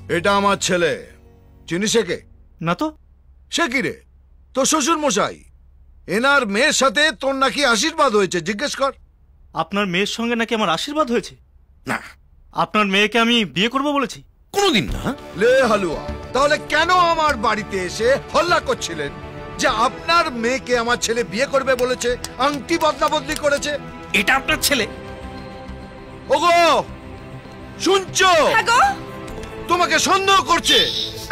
এটা আমার ছেলে, চিনিস একে? না তো। সে কি রে? তোর শ্বশুর মশাই। এনার মেয়ের সাথে তোর নাকি আশীর্বাদ হয়েছে, জিজ্ঞেস কর। আপনার মেয়ের সঙ্গে নাকি আমার আশীর্বাদ হয়েছে? না। আপনার মেয়েকে আমি বিয়ে করব বলেছি? কোনোদিন না। লে হালুয়া, তাহলে কেন আমার বাড়িতে এসে হল্লা করছিলেন যে আপনার মেয়েকে আমার ছেলে বিয়ে করবে বলেছে, আংটি বদলা বদলি করেছে? এটা আপনার ছেলে? ওগো শুনছো? হ্যাঁ গো, তোমাকে সন্দেহ করছে।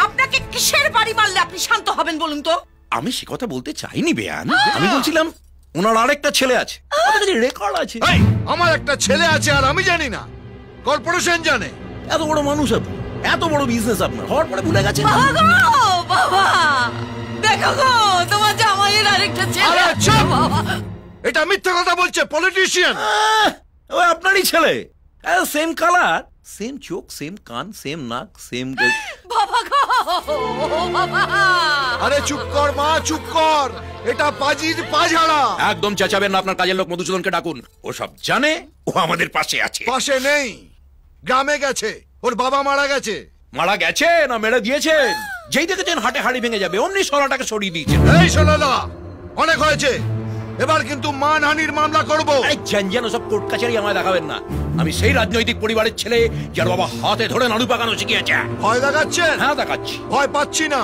আপনাকে কিসের বাড়ি মারলে আপনি শান্ত হবেন বলুন তো? আমি সে কথা বলতে চাইনি বেয়ান। আমি বলছিলাম ওনার আরেকটা ছেলে আছে, রেকর্ড আছে। এই, আমার একটা ছেলে আছে আর আমি জানি না? কর্পোরেশন জানে। এত বড় মানুষ আপনি, এত বড় বিজনেস আপনার, হওয়ার পরে ভুলে গেছেন? বাবা গো, বাবা দেখো গো, তোমার জামাইয়ের আরেকটা ছেলে আরে আছে চুপ! বাবা। এটা মিথ্যা কথা বলছে, পলিটিশিয়ান। ওই আপনারই ছেলে, সেম কালার, সেম চোখ, সেম কান, সেম নাক, সেম। বাবা গো, বাবা। আরে চুপ কর মা, চুপ কর। এটা পাজির পাঝাড়া। একদম চেঁচাবেন না, আপনার কাজের লোক মধুসূদনকে ডাকুন। ও সব জানে, ও আমাদের পাশে আছে। পাশে নেই, গ্রামে গেছে। ওর বাবা মারা গেছে। মারা গেছে না মেরে দিয়েছেন? যেই দেখেছেন হাটে হাড়ি ভেঙে যাবে, অমনি সরাটাকে সরিয়ে দিয়েছেন। এই শোনালা, অনেক হয়েছে। এবার কিন্তু মানহানির মামলা করব। এই জানজান ওসব কোর্ট কাছারি আমায় দেখাবেন না। আমি সেই রাজনৈতিক পরিবারের ছেলে যার বাবা হাতে ধরে নাড়ু পাকানো শিখিয়েছে। ভয় দেখাচ্ছেন? হ্যাঁ দেখাচ্ছি। ভয় পাচ্ছি না।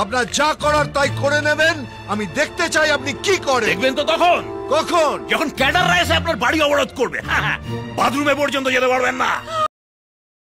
আপনার যা করার তাই করে নেবেন। আমি দেখতে চাই আপনি কি করেন। দেখবেন তো তখন, কখন? যখন ক্যাডাররা এসে আপনার বাড়ি অবরোধ করবে। বাথরুমে পর্যন্ত যেতে পারবেন না।